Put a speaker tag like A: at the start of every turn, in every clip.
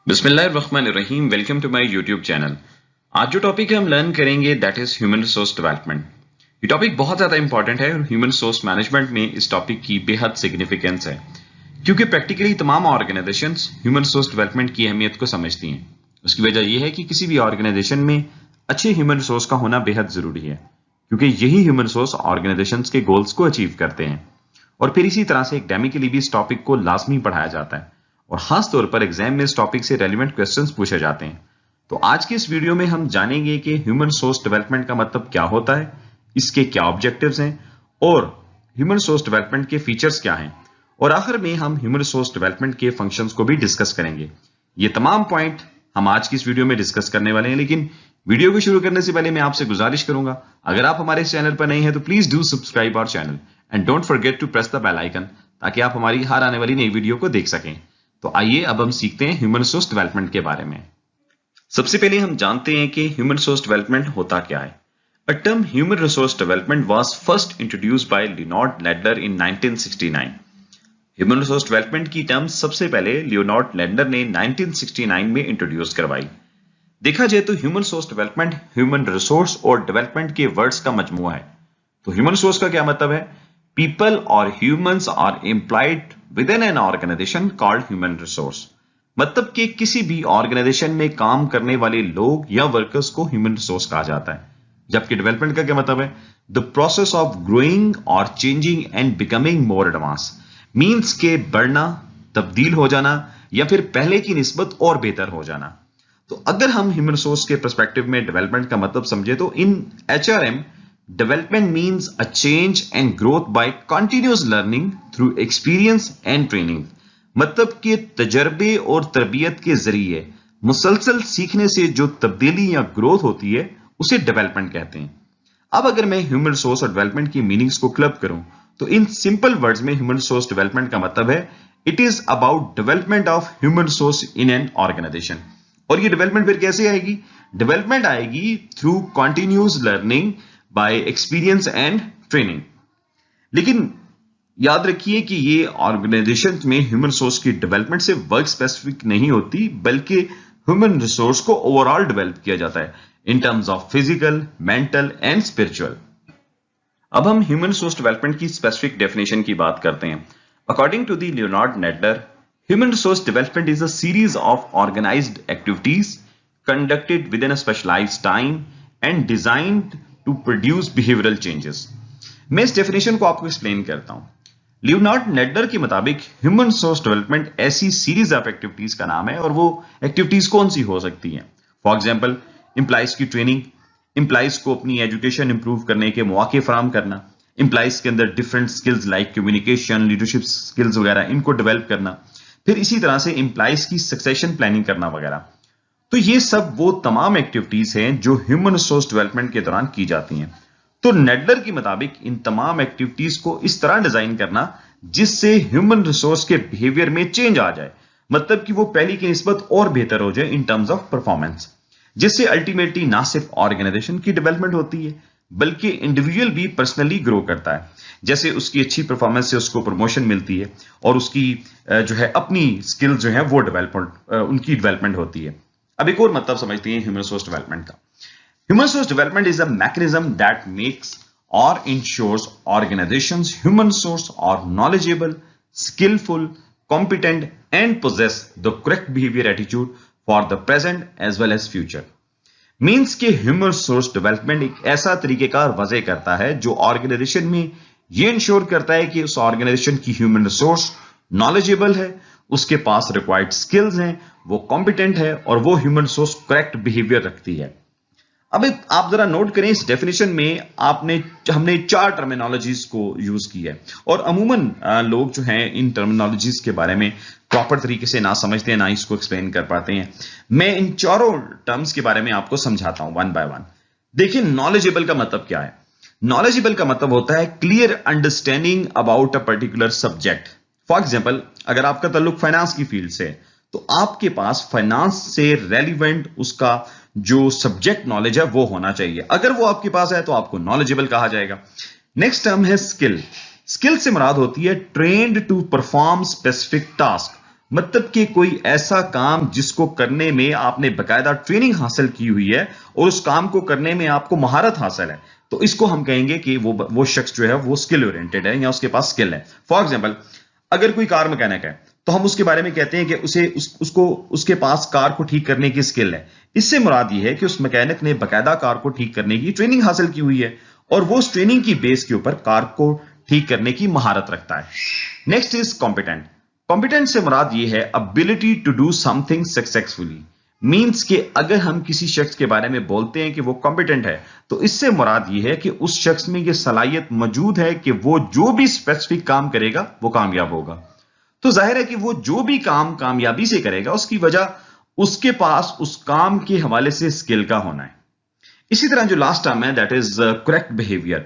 A: बिस्मिल्लाहिर्रहमानिर्रहीम। Welcome to my YouTube channel. आज जो टॉपिक हम लर्न करेंगे that is human resource development. ये टॉपिक बहुत ज्यादा इंपॉर्टेंट है और ह्यूमन रिसोर्स मैनेजमेंट में इस टॉपिक की बेहद सिग्निफिकेंस है, क्योंकि प्रैक्टिकली तमाम ऑर्गेनाइजेशंस ह्यूमन रिसोर्स डेवलपमेंट की अहमियत को समझती हैं। उसकी वजह यह है कि किसी भी ऑर्गेनाइजेशन में अच्छे ह्यूमन रिसोर्स का होना बेहद जरूरी है, क्योंकि यही ह्यूमन रिसोर्स ऑर्गेनाइजेशंस के गोल्स को अचीव करते हैं। और फिर इसी तरह से एकेडमिकली भी इस टॉपिक को लाजमी पढ़ाया जाता है और खास तौर पर एग्जाम में इस टॉपिक से रेलिवेंट क्वेश्चंस पूछे जाते हैं। तो आज के इस वीडियो में हम जानेंगे कि ह्यूमन रिसोर्स डेवलपमेंट का मतलब क्या होता है, इसके क्या ऑब्जेक्टिव्स हैं और ह्यूमन रिसोर्स डेवलपमेंट के फीचर्स क्या हैं, और आखिर में हम ह्यूमन रिसोर्स डेवलपमेंट के फंक्शंस को भी डिस्कस करेंगे। ये तमाम पॉइंट हम आज की इस वीडियो में डिस्कस करने वाले हैं, लेकिन वीडियो को शुरू करने से पहले मैं आपसे गुजारिश करूंगा, अगर आप हमारे चैनल पर नए हैं तो please do subscribe our channel and don't forget to press the bell icon, ताकि आप हमारी हर आने वाली नई वीडियो को देख सकें। तो आइए अब हम सीखते हैं ह्यूमन रिसोर्स डेवलपमेंट के बारे में। सबसे पहले हम जानते हैं कि ह्यूमन रिसोर्स डेवलपमेंट होता क्या है। A term human resource development was first introduced by Leonard Nadler in 1969। Human resource development की टर्म सबसे पहले लियोनार्ड लैडलर ने 1969 में इंट्रोड्यूस करवाई। देखा जाए तो human resource development human resource और डेवलपमेंट के वर्ड्स का मजमूआ है। तो ह्यूमन रिसोर्स का क्या मतलब है? पीपल और humans are employed within an organization called human resource. मतलब कि किसी भी ऑर्गेनाइजेशन में काम करने वाले लोग या वर्कर्स को ह्यूमन रिसोर्स कहा जाता है। जबकि डेवलपमेंट का क्या मतलब है? द प्रोसेस ऑफ ग्रोइंग और changing and becoming more advance. Means के बढ़ना, तब्दील हो जाना या फिर पहले की निस्बत और बेहतर हो जाना। तो अगर हम ह्यूमन रिसोर्स के पर्सपेक्टिव में डेवलपमेंट का मतलब समझे तो इन HRM development means a change and growth by continuous learning through experience and training। मतलब कि तजर्बे और तरबियत के जरिए मुसलसल सीखने से जो तब्दीली या ग्रोथ होती है उसे डेवलपमेंट कहते हैं। अब अगर मैं ह्यूमन रिसोर्स और डेवलपमेंट की मीनिंग्स को क्लब करूं तो इन सिंपल वर्ड्स में ह्यूमन रिसोर्स डेवलपमेंट का मतलब है it is about development of human resource in an organization. और ये डेवलपमेंट फिर कैसे आएगी? डेवलपमेंट आएगी through continuous learning by experience and training. लेकिन याद रखिए कि ये ऑर्गेनाइजेशन में ह्यूमन रिसोर्स की डेवलपमेंट से वर्क स्पेसिफिक नहीं होती, बल्कि ह्यूमन रिसोर्स को ओवरऑल डेवलप किया जाता है in terms of physical, mental and spiritual. अब हम ह्यूमन रिसोर्स डेवलपमेंट की स्पेसिफिक डेफिनेशन की बात करते हैं। According to the Leonard Laidler, human resource development is a series of organized activities conducted within a specialized time and designed to produce behavioral changes। मैं इस definition को आपको explain करता हूं। लियोनार्ड लैडलर के मुताबिक ह्यूमन रिसोर्स डेवलपमेंट ऐसी series of activities का नाम है, और वो एक्टिविटीज कौन सी हो सकती हैं? फॉर एग्जाम्पल, एम्प्लॉइज की ट्रेनिंग, एम्प्लॉइज को अपनी एजुकेशन इंप्रूव करने के मौके फराहम करना, एम्प्लॉइज के अंदर different skills like communication, leadership skills वगैरह इनको डेवलप करना, फिर इसी तरह से एम्प्लॉइज की सक्सेशन प्लानिंग करना वगैरह। तो ये सब वो तमाम एक्टिविटीज हैं जो ह्यूमन रिसोर्स डेवलपमेंट के दौरान की जाती हैं। तो लैडलर के मुताबिक इन तमाम एक्टिविटीज को इस तरह डिजाइन करना जिससे ह्यूमन रिसोर्स के बिहेवियर में चेंज आ जाए, मतलब कि वो पहले की निस्बत और बेहतर हो जाए इन टर्म्स ऑफ परफॉर्मेंस, जिससे अल्टीमेटली ना सिर्फ ऑर्गेनाइजेशन की डेवलपमेंट होती है बल्कि इंडिविजुअल भी पर्सनली ग्रो करता है। जैसे उसकी अच्छी परफॉर्मेंस से उसको प्रमोशन मिलती है और उसकी जो है अपनी स्किल्स जो है वो उनकी डेवलपमेंट होती है। अब एक और मतलब समझते हैं ह्यूमन रिसोर्स डेवलपमेंट का। Human resource development is a mechanism that makes और इंश्योर्स ऑर्गेनाइजेशंस ह्यूमन रिसोर्स और knowledgeable, skillful, competent and possess the correct behaviour attitude for the present as well as future. Means के human resource development एक ऐसा तरीकेकार वजह करता है जो organisation में यह इंश्योर करता है कि उस ऑर्गेनाइजेशन की ह्यूमन रिसोर्स नॉलेजेबल है, उसके पास रिक्वायर्ड स्किल्स हैं, वो कॉम्पिटेंट है और वो ह्यूमन रिसोर्स करेक्ट बिहेवियर रखती है। अब आप जरा नोट करें, इस डेफिनेशन में हमने 4 टर्मिनोलॉजीज को यूज किया है, और अमूमन लोग जो हैं इन टर्मिनोलॉजीज के बारे में प्रॉपर तरीके से ना समझते हैं, ना इसको एक्सप्लेन कर पाते हैं। मैं इन चारों टर्म्स के बारे में आपको समझाता हूं वन बाय वन। देखिए, नॉलेजेबल का मतलब क्या है? नॉलेजेबल का मतलब होता है clear understanding about a particular subject. For example, अगर आपका ताल्लुक फाइनेंस की फील्ड से है तो आपके पास फाइनेंस से रेलिवेंट उसका जो सब्जेक्ट नॉलेज है वो होना चाहिए। अगर वो आपके पास है तो आपको नॉलेजेबल कहा जाएगा। नेक्स्ट टर्म है स्किल। स्किल से मुराद होती है trained to perform specific task, मतलब कि कोई ऐसा काम जिसको करने में आपने बकायदा ट्रेनिंग हासिल की हुई है और उस काम को करने में आपको महारत हासिल है, तो इसको हम कहेंगे कि वो शख्स जो है वो स्किल ओरिएंटेड है या उसके पास स्किल है। फॉर एग्जाम्पल, अगर कोई कार मैकेनिक है तो हम उसके बारे में कहते हैं कि उसको उसके पास कार को ठीक करने की स्किल है। इससे मुराद ये है कि उस मैकेनिक ने बकायदा कार को ठीक करने की ट्रेनिंग हासिल की हुई है और वो उस ट्रेनिंग की बेस के ऊपर कार को ठीक करने की महारत रखता है। Next is competent. कॉम्पिटेंट से मुराद ये है ability to do something successfully. Means कि अगर हम किसी शख्स के बारे में बोलते हैं कि वो कॉम्पिटेंट है, तो इससे मुराद ये है कि उस शख्स में ये सलाहियत मौजूद है कि वो जो भी स्पेसिफिक काम करेगा वो कामयाब होगा। तो जाहिर है कि वो जो भी काम कामयाबी से करेगा उसकी वजह उसके पास उस काम के हवाले से स्किल का होना है। इसी तरह जो लास्ट टर्म है that is correct behaviour.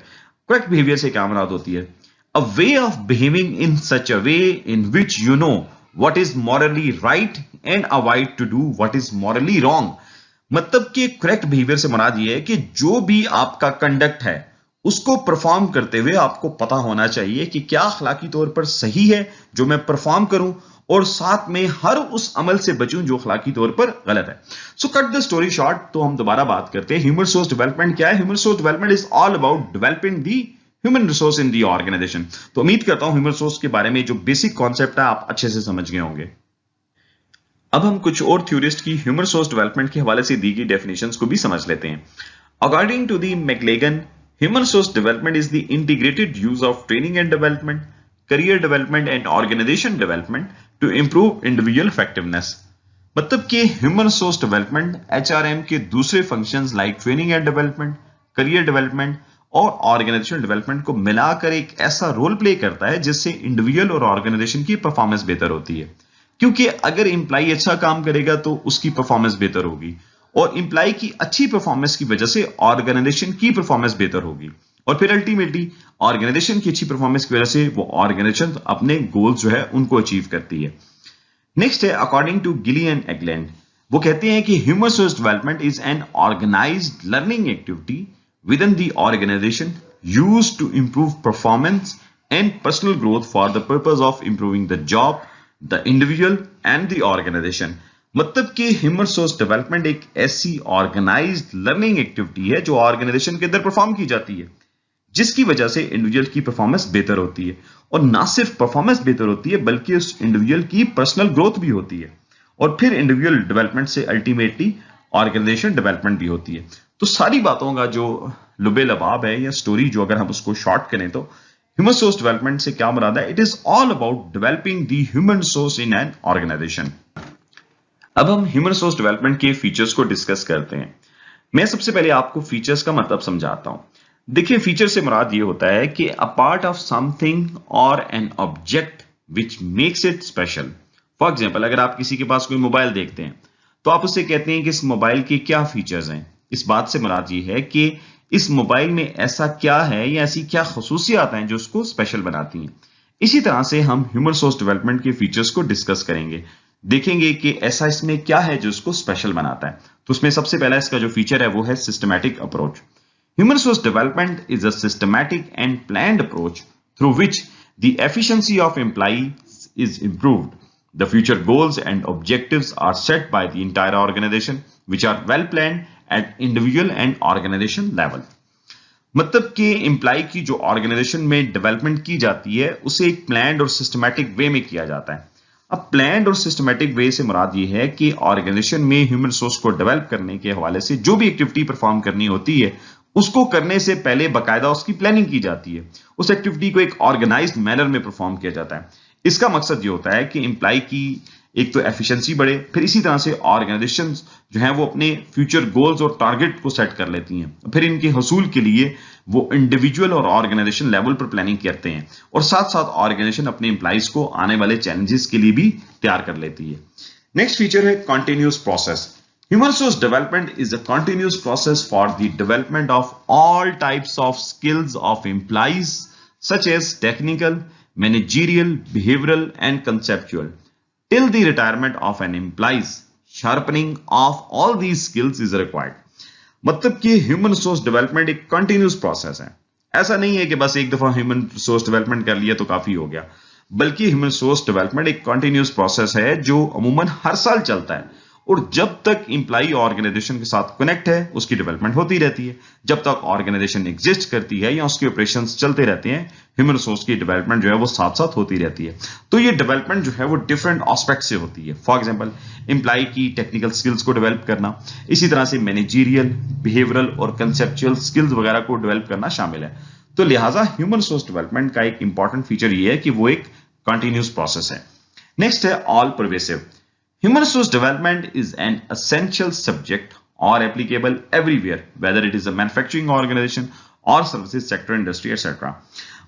A: Correct behaviour से क्या मुराद होती है? A way of behaving in such a way in which you know what is morally right and avoid to do what is morally wrong. मतलब कि correct behaviour से मुराद ये है कि जो भी आपका कंडक्ट है उसको परफॉर्म करते हुए आपको पता होना चाहिए कि क्या अखलाकी तौर पर सही है जो मैं परफॉर्म करूं, और साथ में हर उस अमल से बचूं जो अखलाकी तौर पर गलत है। So cut the story short, तो हम दोबारा बात करते हैं ह्यूमन रिसोर्स डेवलपमेंट क्या है। Human resource development is all about developing the human resource in the organization. तो उम्मीद करता हूं ह्यूमन रिसोर्स के बारे में जो बेसिक कॉन्सेप्ट है आप अच्छे से समझ गए होंगे। अब हम कुछ और थ्योरिस्ट की ह्यूमन रिसोर्स डेवलपमेंट के हवाले से दी गई डेफिनेशंस को भी समझ लेते हैं। According to the McLagan, human resource development is the integrated use of training and development, career development and organization development to improve individual effectiveness। मतलब कि ह्यूमन रिसोर्स डेवलपमेंट HRM के दूसरे functions like training and development, career development और organisation development को मिलाकर एक ऐसा role play करता है जिससे इंडिविजुअल और ऑर्गेनाइजेशन की परफॉर्मेंस बेहतर होती है। क्योंकि अगर एम्प्लॉय अच्छा काम करेगा तो उसकी परफॉर्मेंस बेहतर होगी और एम्प्लॉय की अच्छी परफॉर्मेंस की वजह से ऑर्गेनाइजेशन की परफॉर्मेंस बेहतर होगी और फिर अल्टीमेटली ऑर्गेनाइजेशन की अच्छी परफॉर्मेंस की वजह से वो ऑर्गेनाइजेशन अपने गोल्स जो है उनको अचीव करती है। नेक्स्ट है according to Gilley and Eggland, वो कहते हैं कि human resource development is an organized learning activity within the organization used to improve performance and personal growth for the purpose of improving the job, the individual and the organization. मतलब कि human resource development एक ऐसी organised learning activity है जो organisation के अंदर perform की जाती है जिसकी वजह से इंडिविजुअल की परफॉर्मेंस बेहतर होती है और ना सिर्फ परफॉर्मेंस बेहतर होती है बल्कि उस इंडिविजुअल की पर्सनल ग्रोथ भी होती है और फिर इंडिविजुअल डेवलपमेंट से अल्टीमेटली ऑर्गेनाइजेशन डेवलपमेंट भी होती है। तो सारी बातों का जो लुबे लबाब है या स्टोरी जो अगर हम उसको शॉर्ट करें तो ह्यूमन रिसोर्स डेवलपमेंट से क्या मुराद है? It is all about developing the human resource in an organization. अब हम ह्यूमन रिसोर्स डेवलपमेंट के फीचर्स को डिस्कस करते हैं। मैं सबसे पहले आपको फीचर्स का मतलब समझाता हूं। देखिए, फीचर से मुराद ये होता है कि अ पार्ट ऑफ समथिंग और an object which makes it special. For example, अगर आप किसी के पास कोई मोबाइल देखते हैं तो आप उससे कहते हैं कि इस मोबाइल के क्या फीचर्स हैं। इस बात से मुराद ये है कि इस मोबाइल में ऐसा क्या है या ऐसी क्या खसूसियात हैं जो उसको स्पेशल बनाती हैं। इसी तरह से हम ह्यूमन रिसोर्स डेवलपमेंट के फीचर्स को डिस्कस करेंगे, देखेंगे कि ऐसा इसमें क्या है जो इसको स्पेशल बनाता है। तो उसमें सबसे पहला इसका जो फीचर है वो है systematic approach. Human resource development is a systematic and planned approach through which the efficiency of employees is improved. The future goals and objectives are set by the entire organization, which are well planned at individual and organization level। मतलब कि employ की जो organisation में development की जाती है उसे एक प्लान्ड और सिस्टमैटिक वे में किया जाता है। अब प्लान्ड और सिस्टमैटिक वे से मुराद ये है कि ऑर्गेनाइजेशन में ह्यूमन रिसोर्स को डेवलप करने के हवाले से जो भी एक्टिविटी परफॉर्म करनी होती है उसको करने से पहले बाकायदा उसकी प्लानिंग की जाती है। उस एक्टिविटी को एक ऑर्गेनाइज्ड मैनर में परफॉर्म किया जाता है। इसका मकसद ये होता है कि एम्प्लॉय की एक तो एफिशिएंसी बढ़े, फिर इसी तरह से ऑर्गेनाइजेशन जो है वो अपने फ्यूचर गोल्स और टारगेट को सेट कर लेती हैं। फिर इनके हसूल के लिए वो इंडिविजुअल और ऑर्गेनाइजेशन लेवल पर प्लानिंग करते हैं और साथ साथ ऑर्गेनाइजेशन अपने एम्प्लॉइज को आने वाले चैलेंजेस के लिए भी तैयार कर लेती है। नेक्स्ट फीचर है continuous process. Human resource development is a continuous process for the development of all types of skills of employees such as technical, managerial, behavioral and conceptual till the retirement of an employees। Sharpening of all these skills is required। मतलब कि human resource development एक continuous process है। ऐसा नहीं है कि बस एक दफा ह्यूमन रिसोर्स डेवलपमेंट कर लिया तो काफी हो गया, बल्कि ह्यूमन रिसोर्स डेवलपमेंट एक कंटिन्यूअस प्रोसेस है जो अमूमन हर साल चलता है, और जब तक इंप्लाई ऑर्गेनाइजेशन के साथ कनेक्ट है उसकी डेवलपमेंट होती रहती है। जब तक ऑर्गेनाइजेशन एग्जिस्ट करती है या उसके ऑपरेशंस चलते रहते हैं, ह्यूमन रिसोर्स की डेवलपमेंट जो है वो साथ साथ होती रहती है। तो ये डेवलपमेंट जो है वो डिफरेंट एस्पेक्ट से होती है। फॉर एग्जांपल, इंप्लाई की टेक्निकल स्किल्स को डेवलप करना, इसी तरह से मैनेजरियल, बिहेवियरल और कंसेप्चुअल स्किल्स वगैरह को डेवलप करना शामिल है। तो लिहाजा ह्यूमन रिसोर्स डेवलपमेंट का एक इंपॉर्टेंट फीचर ये है कि वो एक कंटिन्यूअस प्रोसेस है। नेक्स्ट है all pervasive. Human resource development is an essential subject or applicable everywhere, whether it is a manufacturing organization or services sector, industry, etc.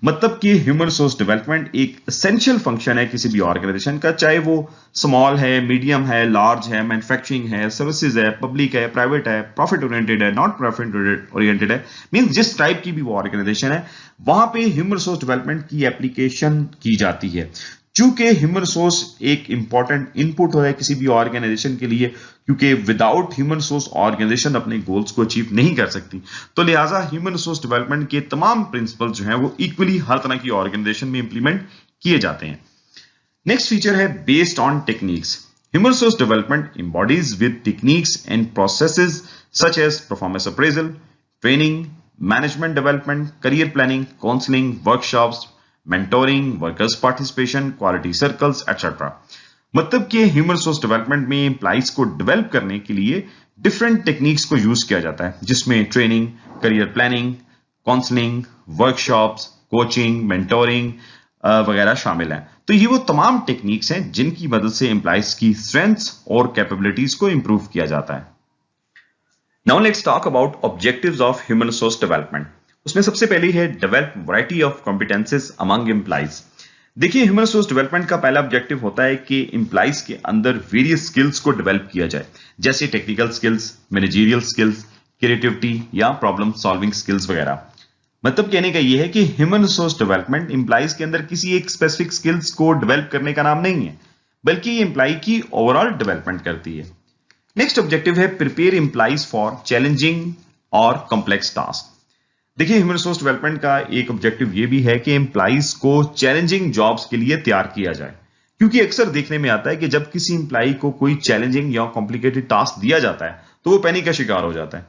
A: मतलब कि ह्यूमन रिसोर्स डेवलपमेंट एक एसेंशियल फंक्शन है किसी भी organisation का, चाहे वो स्मॉल है, मीडियम है, लार्ज है, मैन्युफैक्चरिंग है, सर्विसेज है, पब्लिक है, प्राइवेट है, प्रॉफिट ओरिएंटेड है, नॉट प्रॉफिट ओरिएंटेड है, मींस जिस टाइप की भी वो ऑर्गेनाइजेशन है वहां पे ह्यूमन रिसोर्स डेवलपमेंट की एप्लीकेशन की जाती है। चूंकि ह्यूमन रिसोर्स एक इंपॉर्टेंट इनपुट है किसी भी ऑर्गेनाइजेशन के लिए, क्योंकि विदाउट ह्यूमन रिसोर्स ऑर्गेनाइजेशन अपने गोल्स को अचीव नहीं कर सकती, तो लिहाजा ह्यूमन रिसोर्स डेवलपमेंट के तमाम प्रिंसिपल जो हैं वो इक्वली हर तरह की ऑर्गेनाइजेशन में इंप्लीमेंट किए जाते हैं। नेक्स्ट फीचर है based on techniques. Human resource development embodies with techniques and processes such as performance appraisal, training, management development, career planning, counseling, workshops, mentoring, workers participation, quality circles etcetera. मतलब कि human resource development में employees को develop करने के लिए different techniques को use किया जाता है, जिसमें training, career planning, counselling, workshops, coaching, mentoring वगैरह शामिल हैं। तो ये वो तमाम टेक्निक्स हैं जिनकी मदद से एम्प्लॉइज की स्ट्रेंथ्स और कैपेबिलिटीज को इंप्रूव किया जाता है। Now let's talk about objectives of human resource development. उसमें सबसे पहले है develop variety of competences among employees. देखिए, ह्यूमन रिसोर्स डेवलपमेंट का पहला ऑब्जेक्टिव होता है कि एम्प्लॉइज के अंदर वेरियस स्किल्स को डेवलप किया जाए, जैसे technical skills, managerial skills, creativity या प्रॉब्लम सॉल्विंग स्किल्स वगैरह। मतलब कहने का यह है कि ह्यूमन रिसोर्स डेवलपमेंट एम्प्लॉइज के अंदर किसी एक स्पेसिफिक स्किल्स को डेवलप करने का नाम नहीं है, बल्कि ये एम्प्लॉय की ओवरऑल डेवलपमेंट करती है। नेक्स्ट ऑब्जेक्टिव है प्रिपेयर एम्प्लॉइज फॉर चैलेंजिंग और कॉम्प्लेक्स टास्क। देखिए, ह्यूमन रिसोर्स डेवलपमेंट का एक ऑब्जेक्टिव ये भी है कि एम्प्लॉइज को चैलेंजिंग जॉब्स के लिए तैयार किया जाए, क्योंकि अक्सर देखने में आता है कि जब किसी एम्प्लॉय को कोई चैलेंजिंग या कॉम्प्लिकेटेड टास्क दिया जाता है तो वो पैनिक का शिकार हो जाता है।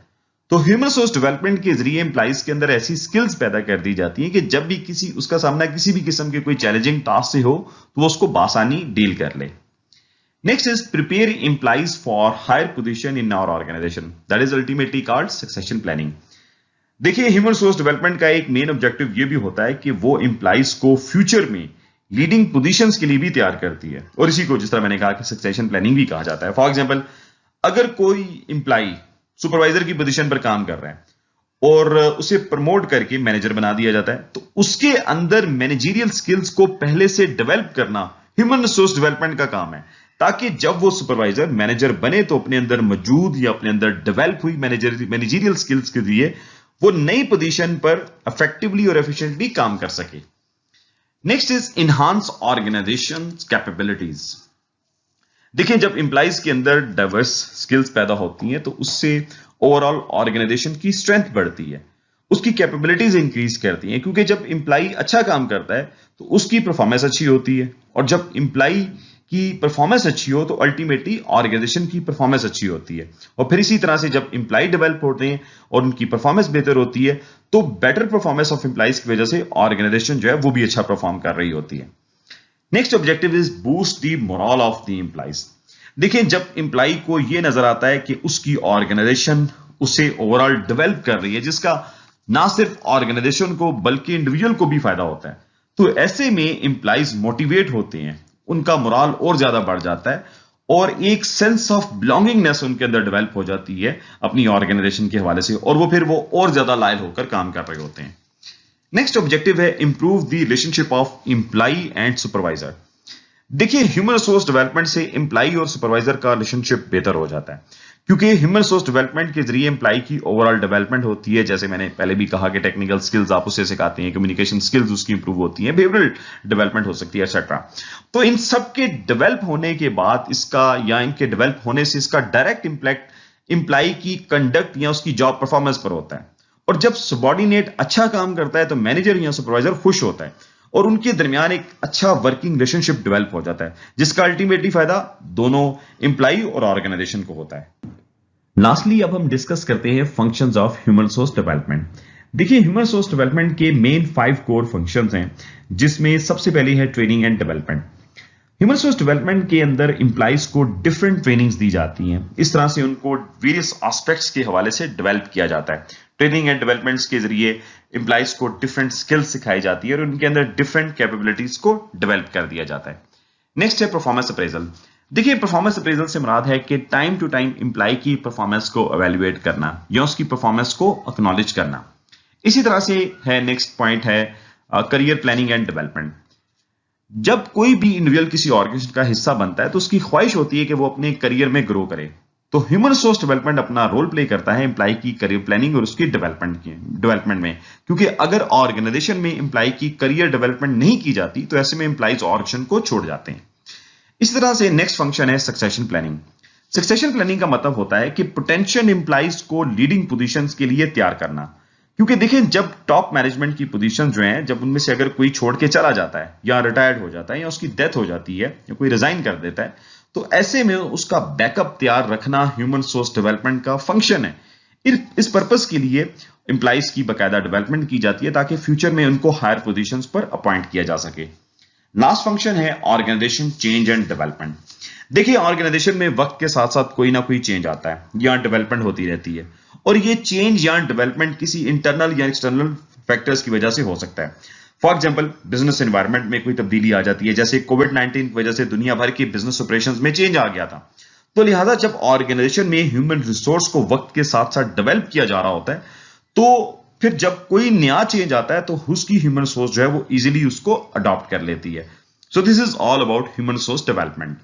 A: तो ह्यूमन रिसोर्स डेवलपमेंट के जरिए एम्प्लॉइज के अंदर ऐसी स्किल्स पैदा कर दी जाती हैं कि जब भी उसका सामना किसी भी किस्म के कोई चैलेंजिंग टास्क से हो तो वो उसको बासानी डील कर ले। Next is prepare employees for higher position in our organization, that is ultimately called succession planning. देखिए, ह्यूमन रिसोर्स डेवलपमेंट का एक मेन ऑब्जेक्टिव ये भी होता है कि वो एम्प्लॉइज को फ्यूचर में लीडिंग पोजीशंस के लिए भी तैयार करती है, और इसी को जिस तरह मैंने कहा कि सक्सेशन प्लानिंग भी कहा जाता है। फॉर एग्जांपल, अगर कोई एम्प्लॉय सुपरवाइजर की पोजीशन पर काम कर रहा है और उसे प्रमोट करके मैनेजर बना दिया जाता है, तो उसके अंदर मैनेजरियल स्किल्स को पहले से डेवलप करना ह्यूमन रिसोर्स डेवलपमेंट का काम है, ताकि जब वो सुपरवाइजर मैनेजर बने तो अपने अंदर मौजूद या अपने अंदर डेवलप हुई मैनेजरियल स्किल्स के लिए वो नई पोजीशन पर इफेक्टिवली और एफिशिएंटली काम कर सके। Next is enhance organization capabilities. देखिए, जब एम्प्लॉइज के अंदर डाइवर्स स्किल्स पैदा होती हैं तो उससे ओवरऑल ऑर्गेनाइजेशन की स्ट्रेंथ बढ़ती है, उसकी कैपेबिलिटीज इंक्रीज करती हैं, क्योंकि जब एम्प्लॉय अच्छा काम करता है तो उसकी परफॉर्मेंस अच्छी होती है, और जब एम्प्लॉय की परफॉर्मेंस अच्छी हो तो अल्टीमेटली ऑर्गेनाइजेशन की परफॉर्मेंस अच्छी होती है। और फिर इसी तरह से जब एम्प्लॉय डेवलप होते हैं और उनकी परफॉर्मेंस बेहतर होती है तो बेटर परफॉर्मेंस ऑफ एम्प्लॉइज की वजह से ऑर्गेनाइजेशन जो है वो भी अच्छा परफॉर्म कर रही होती है। Next objective is boost the moral of the employees. देखिए, जब एम्प्लॉय को यह नजर आता है कि उसकी ऑर्गेनाइजेशन उसे ओवरऑल डेवलप कर रही है, जिसका ना सिर्फ ऑर्गेनाइजेशन को बल्कि इंडिविजुअल को भी फायदा होता है, तो ऐसे में एम्प्लॉइज मोटिवेट होते हैं, उनका मोरल और ज्यादा बढ़ जाता है और एक सेंस ऑफ बिलोंगिंगनेस उनके अंदर डेवलप हो जाती है अपनी ऑर्गेनाइजेशन के हवाले से, और वो फिर और ज्यादा लॉयल होकर काम कर रहे होते हैं। नेक्स्ट ऑब्जेक्टिव है improve the relationship of employee and supervisor. देखिए, ह्यूमन रिसोर्स डेवलपमेंट से एम्प्लॉय और सुपरवाइजर का रिलेशनशिप बेहतर हो जाता है, क्योंकि ह्यूमन रिसोर्स डेवलपमेंट के जरिए एम्प्लॉय की ओवरऑल डेवलपमेंट होती है। जैसे मैंने पहले भी कहा कि टेक्निकल स्किल्स आप उसे सिखाते हैं, कम्युनिकेशन स्किल्स उसकी इंप्रूव होती हैं, बिहेवियरल डेवलपमेंट हो सकती है, एक्सेट्रा। तो इन सब के डेवलप होने के बाद इसका या इनके डेवलप होने से इसका डायरेक्ट इंपैक्ट एम्प्लॉय की कंडक्ट या उसकी जॉब परफॉर्मेंस पर होता है। और जब सबॉर्डिनेट अच्छा काम करता है तो मैनेजर या सुपरवाइजर खुश होता है, और उनके दरमियान एक अच्छा वर्किंग रिलेशनशिप डेवलप हो जाता है, जिसका अल्टीमेटली फायदा दोनों एम्प्लॉय और ऑर्गेनाइजेशन को होता है। लास्टली अब हम डिस्कस करते हैं functions of human resource development. देखिए, ह्यूमन रिसोर्स डेवलपमेंट के मेन 5 कोर फंक्शंस हैं, जिसमें सबसे पहले है training and development. Human resource development के अंदर एम्प्लॉइज को डिफरेंट ट्रेनिंग्स दी जाती हैं। इस तरह से उनको वेरियस एस्पेक्ट्स के हवाले से डेवलप किया जाता है। ट्रेनिंग एंड डेवलपमेंट्स के जरिए एम्प्लॉइज को डिफरेंट स्किल्स सिखाई जाती है और उनके अंदर डिफरेंट कैपेबिलिटीज को डेवलप कर दिया जाता है। नेक्स्ट है परफॉर्मेंस अप्रेजल। देखिए, परफॉर्मेंस अप्रेजल से मुराद है कि टाइम टू टाइम एम्प्लॉय की परफॉर्मेंस को एवेल्युएट करना या उसकी परफॉर्मेंस को एक्नॉलेज करना। इसी तरह से है नेक्स्ट पॉइंट है करियर प्लानिंग एंड डेवलपमेंट। जब कोई भी इंडिविजुअल किसी ऑर्गेनाइजेशन का हिस्सा बनता है तो उसकी ख्वाहिश होती है कि वो अपने करियर में ग्रो करे। तो ह्यूमन रिसोर्स डेवलपमेंट अपना रोल प्ले करता है एम्प्लॉय की करियर प्लानिंग और उसकी डेवलपमेंट में, क्योंकि अगर ऑर्गेनाइजेशन में एम्प्लॉय की करियर डेवलपमेंट नहीं की जाती तो ऐसे में एम्प्लॉइज ऑर्गेनाइजेशन को छोड़ जाते हैं। इसी तरह से नेक्स्ट फंक्शन है सक्सेशन प्लानिंग। सक्सेशन प्लानिंग का मतलब होता है कि पोटेंशियल एम्प्लॉइज को लीडिंग पोजीशंस के लिए तैयार करना। क्योंकि देखिए, जब टॉप मैनेजमेंट की पोजीशन जो हैं, जब उनमें से अगर कोई छोड़ के चला जाता है या रिटायर्ड हो जाता है या उसकी डेथ हो जाती है या कोई रिजाइन कर देता है, तो ऐसे में उसका बैकअप तैयार रखना ह्यूमन रिसोर्स डेवलपमेंट का फंक्शन है। इस पर्पस के लिए एम्प्लॉइज की बाकायदा डेवलपमेंट की जाती है ताकि फ्यूचर में उनको हायर पोजीशंस पर अपॉइंट किया जा सके। लास्ट फंक्शन है ऑर्गेनाइजेशन चेंज एंड डेवलपमेंट। देखिए, ऑर्गेनाइजेशन में वक्त के साथ साथ कोई ना कोई चेंज आता है या डेवलपमेंट होती रहती है, और ये चेंज या डेवलपमेंट किसी इंटरनल या एक्सटर्नल फैक्टर्स की वजह से हो सकता है। फॉर एग्जांपल, बिजनेस एनवायरनमेंट में कोई तब्दीली आ जाती है, जैसे कोविड-19 की वजह से दुनिया भर के बिजनेस ऑपरेशंस में चेंज आ गया था। तो लिहाजा जब ऑर्गेनाइजेशन में ह्यूमन रिसोर्स को वक्त के साथ साथ डेवलप किया जा रहा होता है, तो फिर जब कोई नया चेंज आता है तो उसकी ह्यूमन रिसोर्स जो है वो इजीली उसको अडॉप्ट कर लेती है। So this is all about human resource development.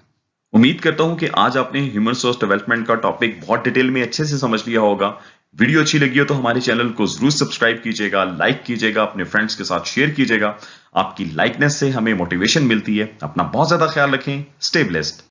A: उम्मीद करता हूं कि आज आपने ह्यूमन रिसोर्स डेवलपमेंट का टॉपिक बहुत डिटेल में अच्छे से समझ लिया होगा। वीडियो अच्छी लगी हो तो हमारे चैनल को जरूर सब्सक्राइब कीजिएगा, लाइक कीजिएगा, अपने फ्रेंड्स के साथ शेयर कीजिएगा। आपकी लाइकनेस से हमें मोटिवेशन मिलती है। अपना बहुत ज्यादा ख्याल रखें। Stay blessed.